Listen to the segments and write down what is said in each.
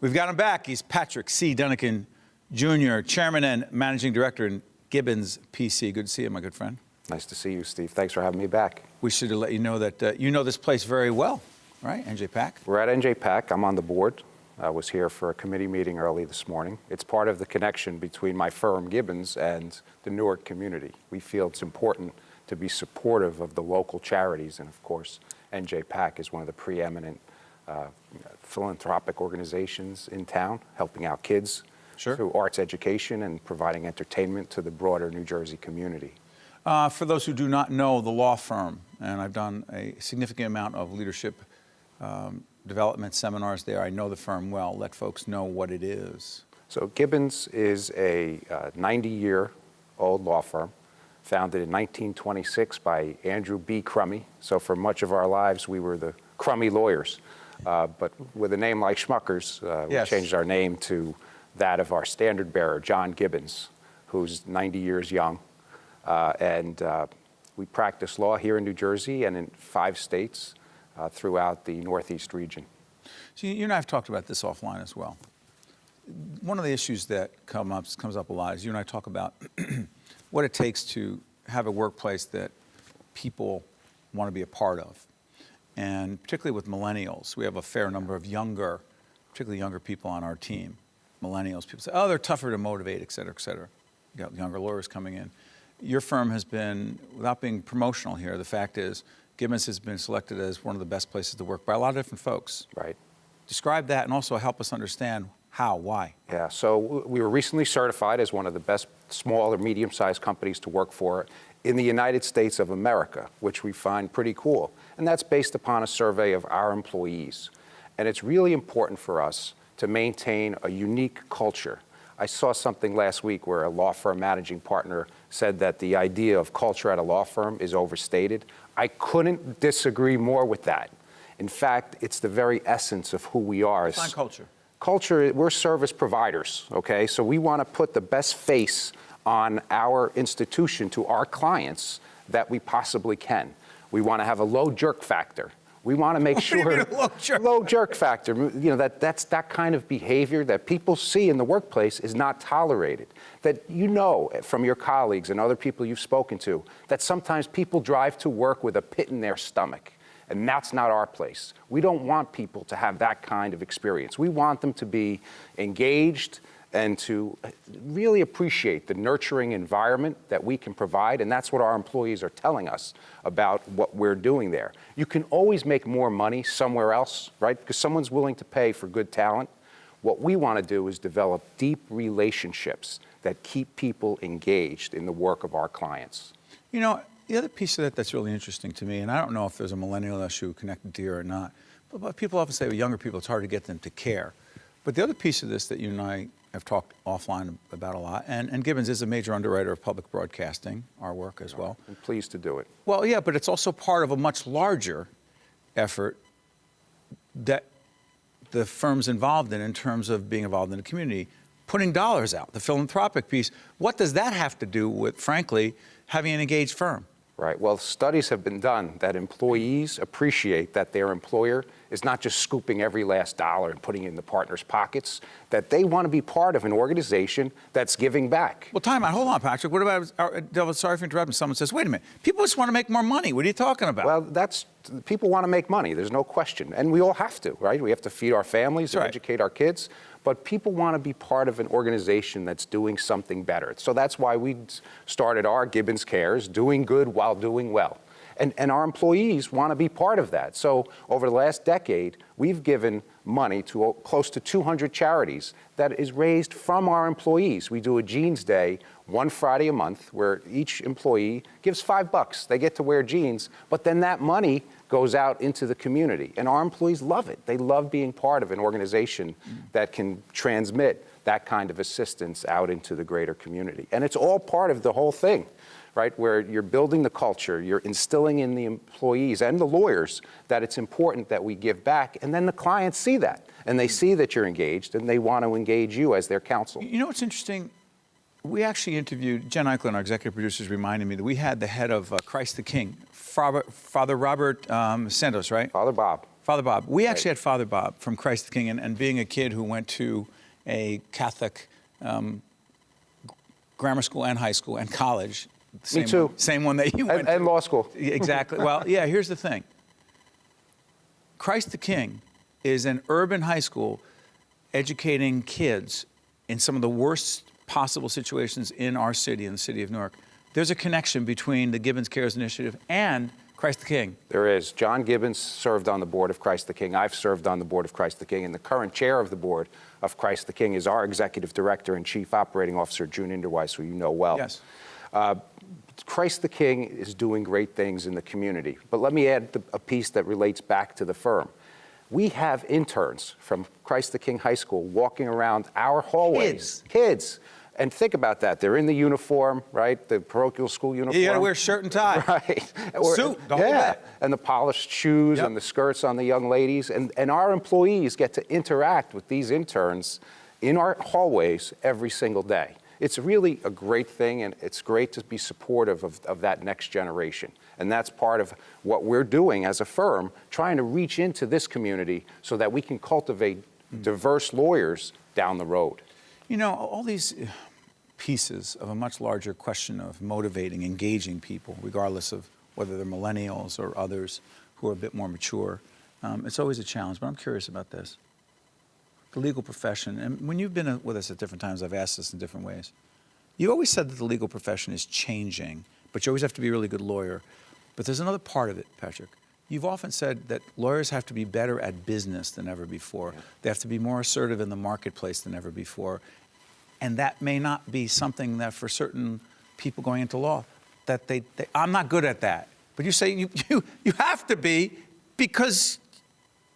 We've got him back. He's Patrick C. Dunican Jr., Chairman and Managing Director in Gibbons PC. Good to see you, my good friend. Nice to see you, Steve. Thanks for having me back. We should let you know that you know this place very well, right? NJPAC? We're at NJPAC. I'm on the board. I was here for a committee meeting early this morning. It's part of the connection between my firm, Gibbons, and the Newark community. We feel it's important to be supportive of the local charities, and of course, NJPAC is one of the preeminent philanthropic organizations in town, helping out kids through arts education and providing entertainment to the broader New Jersey community. For those who do not know the law firm, and I've done a significant amount of leadership development seminars there, I know the firm well. Let folks know what it is. So Gibbons is a 90-year-old law firm, founded in 1926 by Andrew B. Crummy. So for much of our lives, we were the Crummy lawyers. But with a name like Schmuckers, we changed our name to that of our standard bearer, John Gibbons, who's 90 years young. We practice law here in New Jersey and in 5 states throughout the Northeast region. So you and I have talked about this offline as well. One of the issues that comes up a lot is you and I talk about what it takes to have a workplace that people want to be a part of. And particularly with millennials, we have a fair number of particularly younger people on our team. Millennials, people say, oh, they're tougher to motivate, et cetera, et cetera. You got younger lawyers coming in. Your firm has been, without being promotional here, the fact is Gibbons has been selected as one of the best places to work by a lot of different folks. Right. Describe that and also help us understand how, why. Yeah, so we were recently certified as one of the best small or medium-sized companies to work for in the United States of America, which we find pretty cool. And that's based upon a survey of our employees. And it's really important for us to maintain a unique culture. I saw something last week where a law firm managing partner said that the idea of culture at a law firm is overstated. I couldn't disagree more with that. In fact, it's the very essence of who we are. Define culture. Culture, we're service providers, okay? So we want to put the best face on our institution to our clients that we possibly can. We want to have a low jerk factor. We want to make sure low jerk factor. You know, that's that kind of behavior that people see in the workplace is not tolerated. That you know from your colleagues and other people you've spoken to that sometimes people drive to work with a pit in their stomach. And that's not our place. We don't want people to have that kind of experience. We want them to be engaged and to really appreciate the nurturing environment that we can provide, and that's what our employees are telling us about what we're doing there. You can always make more money somewhere else, right? Because someone's willing to pay for good talent. What we want to do is develop deep relationships that keep people engaged in the work of our clients. You know, the other piece of that that's really interesting to me, and I don't know if there's a millennial issue connected to here or not, but people often say with younger people it's hard to get them to care. But the other piece of this that you and I have talked offline about a lot, and Gibbons is a major underwriter of public broadcasting, our work as well. I'm pleased to do it. Well, yeah, but it's also part of a much larger effort that the firm's involved in terms of being involved in the community, putting dollars out, the philanthropic piece. What does that have to do with, frankly, having an engaged firm? Right. Well, studies have been done that employees appreciate that their employer is not just scooping every last dollar and putting it in the partners' pockets, that they want to be part of an organization that's giving back. Well, time out. Hold on, Patrick. What about, sorry for interrupting, someone says, wait a minute, people just want to make more money. What are you talking about? Well, people want to make money. There's no question. And we all have to, right? We have to feed our families and educate our kids. But people want to be part of an organization that's doing something better. So that's why we started our Gibbons Cares, doing good while doing well. And our employees want to be part of that. So over the last decade, we've given money to close to 200 charities that is raised from our employees. We do a Jeans Day one Friday a month where each employee gives $5. They get to wear jeans, but then that money goes out into the community. And our employees love it. They love being part of an organization that can transmit that kind of assistance out into the greater community. And it's all part of the whole thing, right? Where you're building the culture, you're instilling in the employees and the lawyers that it's important that we give back, and then the clients see that. And they see that you're engaged, and they want to engage you as their counsel. You know what's interesting? We actually interviewed, Jen Eichlin, our executive producers, reminded me that we had the head of Christ the King, Father Robert Santos, right? Father Bob. Father Bob. We actually had Father Bob from Christ the King, and being a kid who went to a Catholic grammar school and high school and college. Me too. Same one that you went to. And law school. Exactly. Well, yeah, here's the thing. Christ the King is an urban high school educating kids in some of the worst possible situations in our city, in the city of Newark. There's a connection between the Gibbons Cares initiative and Christ the King. There is. John Gibbons served on the board of Christ the King. I've served on the board of Christ the King, and the current chair of the board of Christ the King is our executive director and chief operating officer, June Inderweiss, who you know well. Yes. Christ the King is doing great things in the community. But let me add a piece that relates back to the firm. We have interns from Christ the King High School walking around our hallways. Kids. And think about that. They're in the uniform, right? The parochial school uniform. You got to wear shirt and tie. Right. Suit, the whole bit. And the polished shoes and the skirts on the young ladies. And our employees get to interact with these interns in our hallways every single day. It's really a great thing, and it's great to be supportive of that next generation. And that's part of what we're doing as a firm, trying to reach into this community so that we can cultivate diverse lawyers down the road. You know, all these pieces of a much larger question of motivating, engaging people, regardless of whether they're millennials or others who are a bit more mature, it's always a challenge. But I'm curious about this. The legal profession, and when you've been with us at different times, I've asked this in different ways. You always said that the legal profession is changing, but you always have to be a really good lawyer. But there's another part of it, Patrick. You've often said that lawyers have to be better at business than ever before. Yeah. They have to be more assertive in the marketplace than ever before. And that may not be something that for certain people going into law, that I'm not good at that. But you say you have to be, because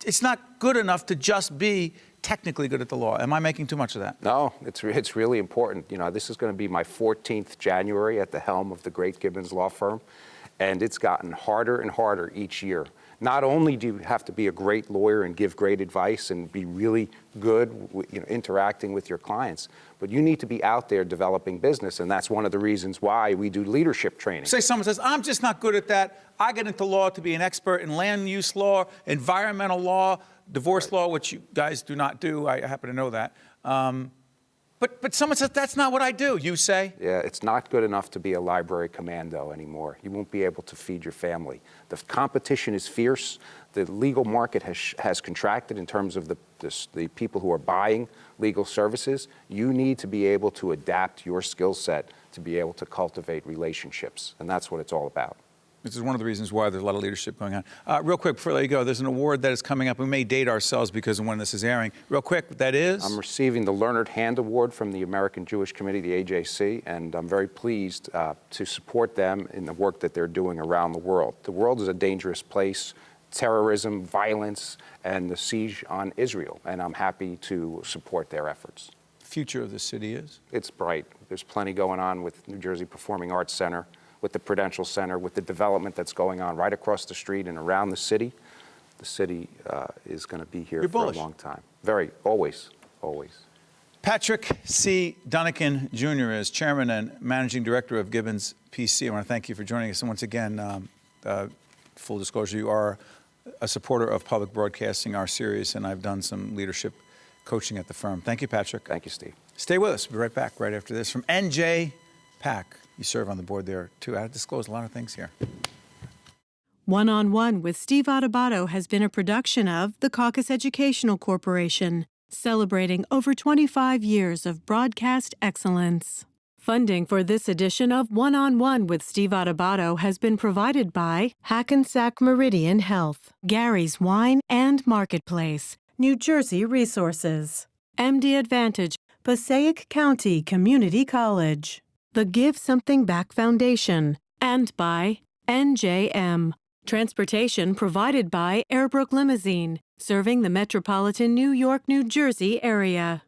it's not good enough to just be technically good at the law. Am I making too much of that? No, it's really important. You know, this is going to be my 14th January at the helm of the great Gibbons law firm, and it's gotten harder and harder each year. Not only do you have to be a great lawyer and give great advice and be really good, interacting with your clients, but you need to be out there developing business, and that's one of the reasons why we do leadership training. Say someone says, I'm just not good at that. I get into law to be an expert in land use law, environmental law, divorce law, which you guys do not do. I happen to know that. But someone says, that's not what I do. You say? Yeah, it's not good enough to be a library commando anymore. You won't be able to feed your family. The competition is fierce. The legal market has contracted in terms of the people who are buying legal services. You need to be able to adapt your skill set to be able to cultivate relationships, and that's what it's all about. This is one of the reasons why there's a lot of leadership going on. Real quick, before I let you go, there's an award that is coming up. We may date ourselves because of when this is airing. Real quick, that is? I'm receiving the Learned Hand Award from the American Jewish Committee, the AJC, and I'm very pleased to support them in the work that they're doing around the world. The world is a dangerous place. Terrorism, violence, and the siege on Israel, and I'm happy to support their efforts. The future of the city is? It's bright. There's plenty going on with New Jersey Performing Arts Center, with the Prudential Center, with the development that's going on right across the street and around the city. The city is going to be here You're for bullish. a long time. Very, always, always. Patrick C. Dunican Jr. is Chairman and Managing Director of Gibbons PC. I want to thank you for joining us. And once again, full disclosure, you are a supporter of public broadcasting, our series, and I've done some leadership coaching at the firm. Thank you, Patrick. Thank you, Steve. Stay with us. We'll be right back right after this. From NJ PAC. You serve on the board there, too. I have to disclose a lot of things here. One-on-One with Steve Adubato has been a production of the CAUCUS Educational Corporation, celebrating over 25 years of broadcast excellence. Funding for this edition of One-on-One with Steve Adubato has been provided by Hackensack Meridian Health, Gary's Wine and Marketplace, New Jersey Resources, MD Advantage, Passaic County Community College, the Give Something Back Foundation, and by NJM. Transportation provided by Airbrook Limousine, serving the metropolitan New York, New Jersey area.